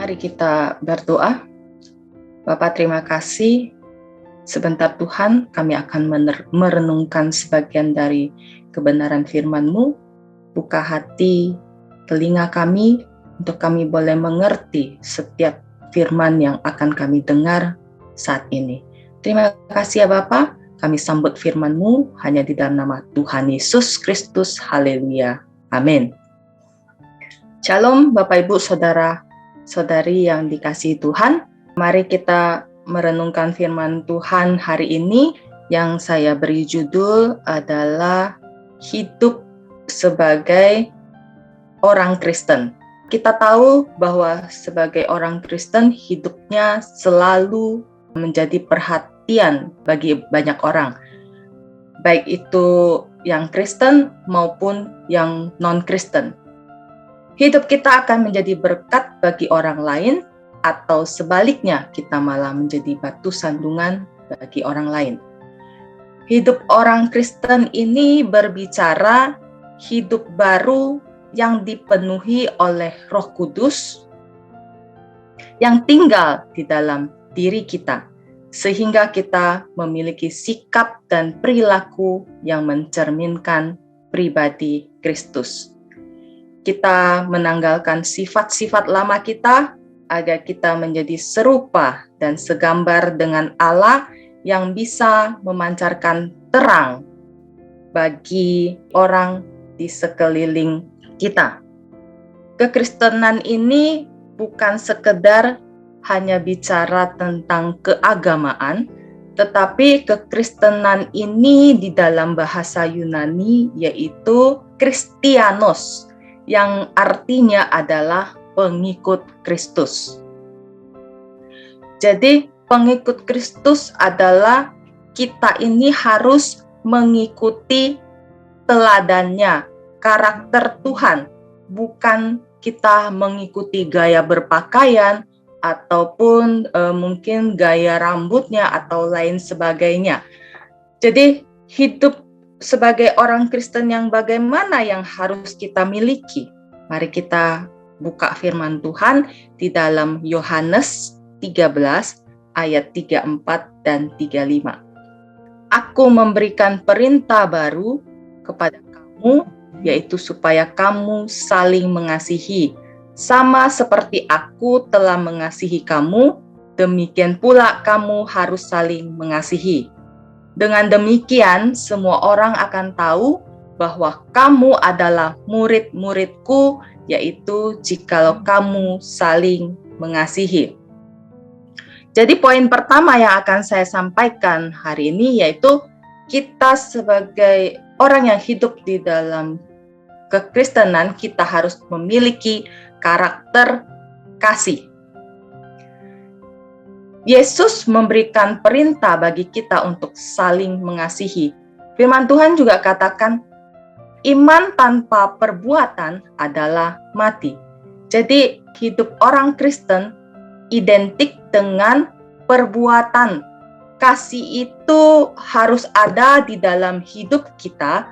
Mari kita berdoa. Bapa, terima kasih. Sebentar Tuhan, kami akan merenungkan sebagian dari kebenaran firman-Mu. Buka hati, telinga kami, untuk kami boleh mengerti setiap firman yang akan kami dengar saat ini. Terima kasih ya Bapa, kami sambut firman-Mu hanya di dalam nama Tuhan Yesus Kristus. Haleluya. Amin. Shalom Bapak Ibu Saudara-saudari yang dikasihi Tuhan. Mari kita merenungkan firman Tuhan hari ini yang saya beri judul adalah hidup sebagai orang Kristen. Kita tahu bahwa sebagai orang Kristen hidupnya selalu menjadi perhatian bagi banyak orang. Baik itu yang Kristen maupun yang non-Kristen. Hidup kita akan menjadi berkat bagi orang lain, atau sebaliknya kita malah menjadi batu sandungan bagi orang lain. Hidup orang Kristen ini berbicara hidup baru yang dipenuhi oleh Roh Kudus yang tinggal di dalam diri kita, sehingga kita memiliki sikap dan perilaku yang mencerminkan pribadi Kristus. Kita menanggalkan sifat-sifat lama kita agar kita menjadi serupa dan segambar dengan Allah yang bisa memancarkan terang bagi orang di sekeliling kita. Kekristenan ini bukan sekedar hanya bicara tentang keagamaan, tetapi kekristenan ini di dalam bahasa Yunani yaitu Kristianos, yang artinya adalah pengikut Kristus. Jadi pengikut Kristus adalah kita ini harus mengikuti teladannya, karakter Tuhan, bukan kita mengikuti gaya berpakaian ataupun mungkin gaya rambutnya atau lain sebagainya. Jadi hidup sebagai orang Kristen yang bagaimana yang harus kita miliki? Mari kita buka firman Tuhan di dalam Yohanes 13 ayat 34 dan 35. Aku memberikan perintah baru kepada kamu, yaitu supaya kamu saling mengasihi. Sama seperti aku telah mengasihi kamu, demikian pula kamu harus saling mengasihi. Dengan demikian, semua orang akan tahu bahwa kamu adalah murid-muridku, yaitu jikalau kamu saling mengasihi. Jadi poin pertama yang akan saya sampaikan hari ini yaitu kita sebagai orang yang hidup di dalam kekristenan, kita harus memiliki karakter kasih. Yesus memberikan perintah bagi kita untuk saling mengasihi. Firman Tuhan juga katakan, iman tanpa perbuatan adalah mati. Jadi hidup orang Kristen identik dengan perbuatan. Kasih itu harus ada di dalam hidup kita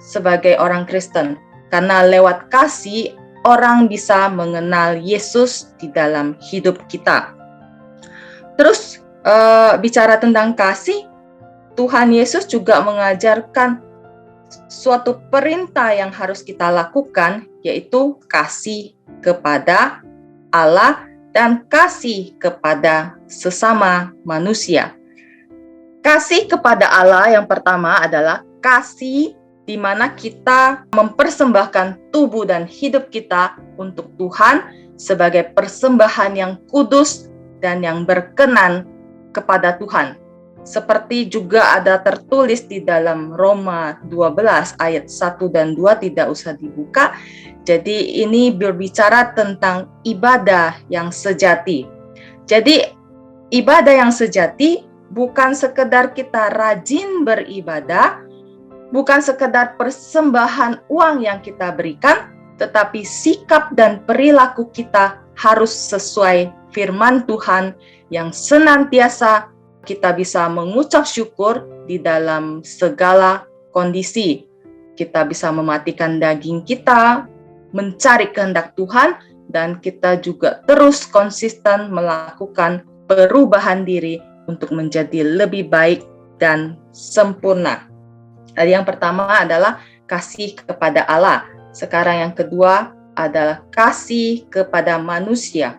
sebagai orang Kristen. Karena lewat kasih, orang bisa mengenal Yesus di dalam hidup kita. Terus bicara tentang kasih, Tuhan Yesus juga mengajarkan suatu perintah yang harus kita lakukan, yaitu kasih kepada Allah dan kasih kepada sesama manusia. Kasih kepada Allah yang pertama adalah kasih di mana kita mempersembahkan tubuh dan hidup kita untuk Tuhan sebagai persembahan yang kudus dan yang berkenan kepada Tuhan. Seperti juga ada tertulis di dalam Roma 12 ayat 1 dan 2, tidak usah dibuka. Jadi ini berbicara tentang ibadah yang sejati. Jadi ibadah yang sejati bukan sekedar kita rajin beribadah, bukan sekedar persembahan uang yang kita berikan, tetapi sikap dan perilaku kita harus sesuai firman Tuhan yang senantiasa kita bisa mengucap syukur di dalam segala kondisi. Kita bisa mematikan daging kita, mencari kehendak Tuhan, dan kita juga terus konsisten melakukan perubahan diri untuk menjadi lebih baik dan sempurna. Tadi yang pertama adalah kasih kepada Allah. Sekarang yang kedua adalah kasih kepada manusia.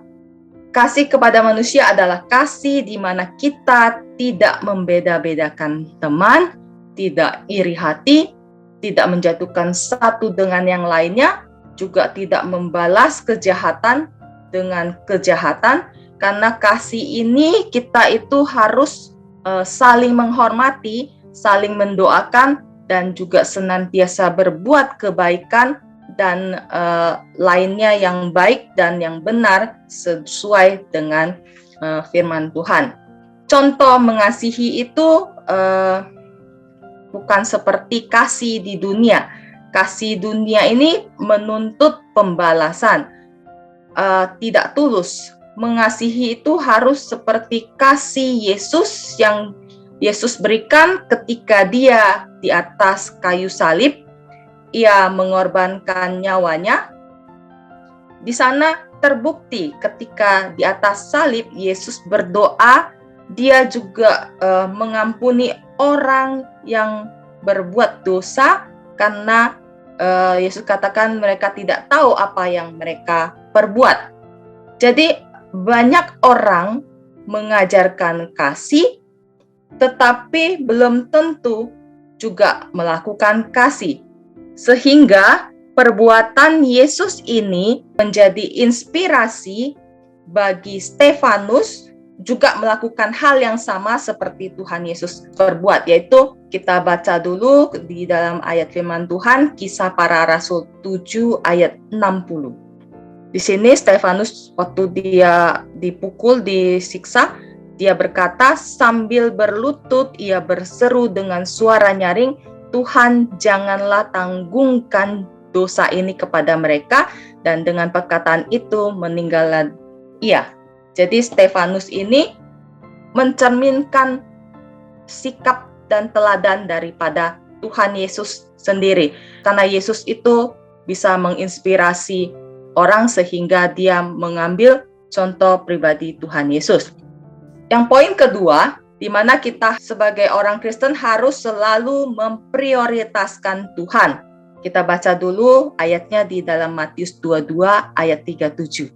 Kasih kepada manusia adalah kasih di mana kita tidak membeda-bedakan teman, tidak iri hati, tidak menjatuhkan satu dengan yang lainnya, juga tidak membalas kejahatan dengan kejahatan. Karena kasih ini kita itu harus saling menghormati, saling mendoakan, dan juga senantiasa berbuat kebaikan dan lainnya yang baik dan yang benar sesuai dengan firman Tuhan. Contoh mengasihi itu bukan seperti kasih di dunia. Kasih dunia ini menuntut pembalasan, tidak tulus. Mengasihi itu harus seperti kasih Yesus yang Yesus berikan ketika dia di atas kayu salib. Ia mengorbankan nyawanya. Di sana terbukti ketika di atas salib Yesus berdoa, dia juga mengampuni orang yang berbuat dosa karena Yesus katakan mereka tidak tahu apa yang mereka perbuat. Jadi banyak orang mengajarkan kasih, tetapi belum tentu juga melakukan kasih. Sehingga perbuatan Yesus ini menjadi inspirasi bagi Stefanus juga melakukan hal yang sama seperti Tuhan Yesus perbuat, yaitu kita baca dulu di dalam ayat firman Tuhan, Kisah Para Rasul 7 ayat 60. Di sini Stefanus waktu dia dipukul, disiksa, dia berkata sambil berlutut ia berseru dengan suara nyaring, Tuhan janganlah tanggungkan dosa ini kepada mereka, dan dengan perkataan itu meninggallah ia. Jadi Stefanus ini mencerminkan sikap dan teladan daripada Tuhan Yesus sendiri. Karena Yesus itu bisa menginspirasi orang sehingga dia mengambil contoh pribadi Tuhan Yesus. Yang poin kedua, di mana kita sebagai orang Kristen harus selalu memprioritaskan Tuhan. Kita baca dulu ayatnya di dalam Matius 22 ayat 37.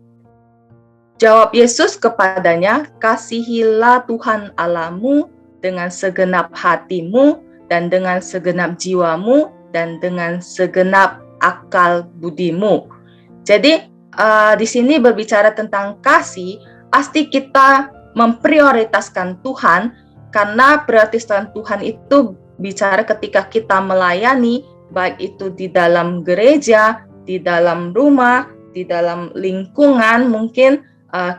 Jawab Yesus kepadanya, kasihilah Tuhan Allahmu dengan segenap hatimu dan dengan segenap jiwamu dan dengan segenap akal budimu. Jadi di sini berbicara tentang kasih, pasti kita memprioritaskan Tuhan, karena prioritaskan Tuhan itu bicara ketika kita melayani, baik itu di dalam gereja, di dalam rumah, di dalam lingkungan, mungkin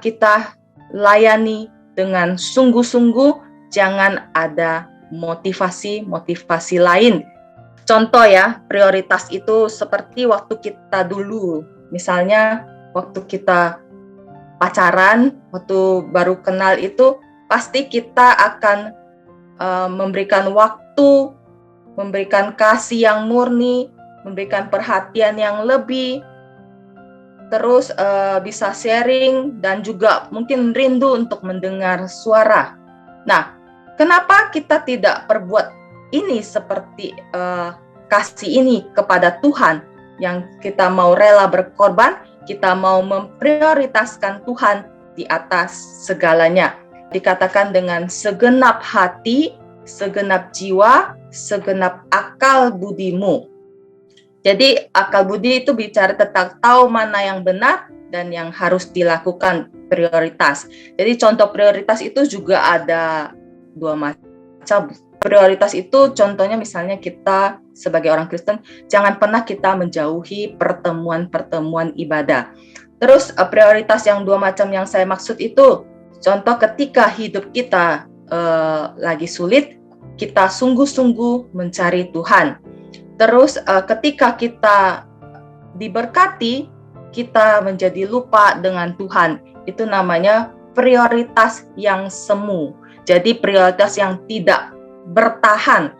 kita layani dengan sungguh-sungguh, jangan ada motivasi lain. Contoh ya, prioritas itu seperti waktu kita dulu, misalnya waktu kita pacaran, waktu baru kenal itu, pasti kita akan memberikan waktu, memberikan kasih yang murni, memberikan perhatian yang lebih, terus bisa sharing, dan juga mungkin rindu untuk mendengar suara. Nah, kenapa kita tidak perbuat ini seperti kasih ini kepada Tuhan, yang kita mau rela berkorban, kita mau memprioritaskan Tuhan di atas segalanya. Dikatakan dengan segenap hati, segenap jiwa, segenap akal budimu. Jadi akal budi itu bicara tentang tahu mana yang benar dan yang harus dilakukan, prioritas. Jadi contoh prioritas itu juga ada dua macam. Prioritas itu contohnya misalnya kita sebagai orang Kristen, jangan pernah kita menjauhi pertemuan-pertemuan ibadah. Terus prioritas yang dua macam yang saya maksud itu, contoh ketika hidup kita lagi sulit, kita sungguh-sungguh mencari Tuhan. Terus ketika kita diberkati, kita menjadi lupa dengan Tuhan. Itu namanya prioritas yang semu. Jadi prioritas yang tidak bertahan.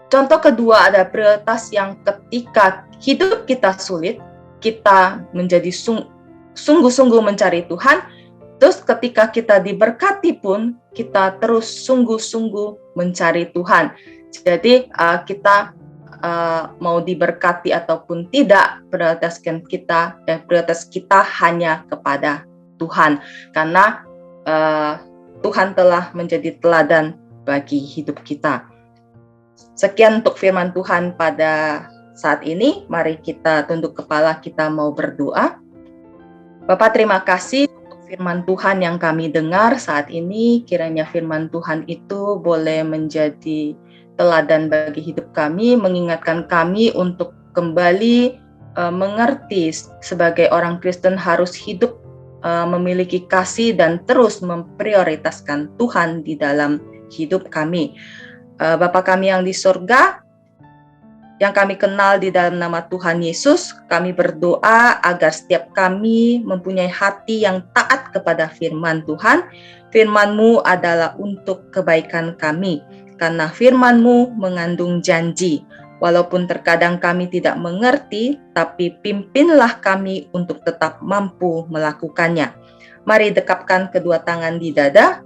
Contoh kedua ada prioritas yang ketika hidup kita sulit, kita menjadi sungguh-sungguh mencari Tuhan. Terus ketika kita diberkati pun, kita terus sungguh-sungguh mencari Tuhan. Jadi kita mau diberkati ataupun tidak, prioritas kita hanya kepada Tuhan. Karena Tuhan telah menjadi teladan bagi hidup kita. Sekian untuk firman Tuhan pada saat ini. Mari kita tunduk kepala, kita mau berdoa. Bapak, terima kasih untuk firman Tuhan yang kami dengar saat ini. Kiranya firman Tuhan itu boleh menjadi teladan bagi hidup kami, mengingatkan kami untuk kembali mengerti sebagai orang Kristen harus hidup memiliki kasih dan terus memprioritaskan Tuhan di dalam hidup kami. Bapa kami yang di surga, yang kami kenal di dalam nama Tuhan Yesus, kami berdoa agar setiap kami mempunyai hati yang taat kepada firman Tuhan. Firman-Mu adalah untuk kebaikan kami, karena firman-Mu mengandung janji. Walaupun terkadang kami tidak mengerti, tapi pimpinlah kami untuk tetap mampu melakukannya. Mari dekapkan kedua tangan di dada.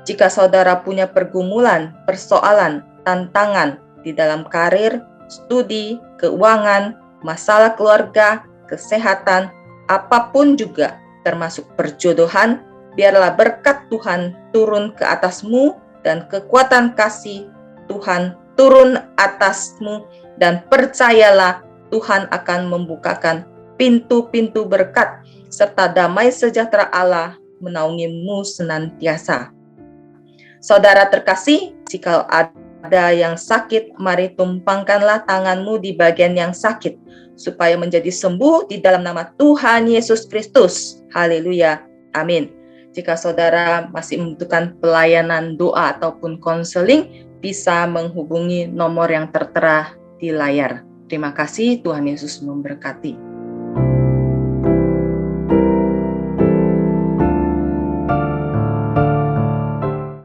Jika saudara punya pergumulan, persoalan, tantangan di dalam karir, studi, keuangan, masalah keluarga, kesehatan, apapun juga, termasuk perjodohan, biarlah berkat Tuhan turun ke atasmu dan kekuatan kasih Tuhan turun atasmu, dan percayalah Tuhan akan membukakan pintu-pintu berkat serta damai sejahtera Allah menaungimu senantiasa. Saudara terkasih, jika ada yang sakit, mari tumpangkanlah tanganmu di bagian yang sakit, supaya menjadi sembuh di dalam nama Tuhan Yesus Kristus. Haleluya. Amin. Jika saudara masih membutuhkan pelayanan doa ataupun konseling, bisa menghubungi nomor yang tertera di layar. Terima kasih, Tuhan Yesus memberkati.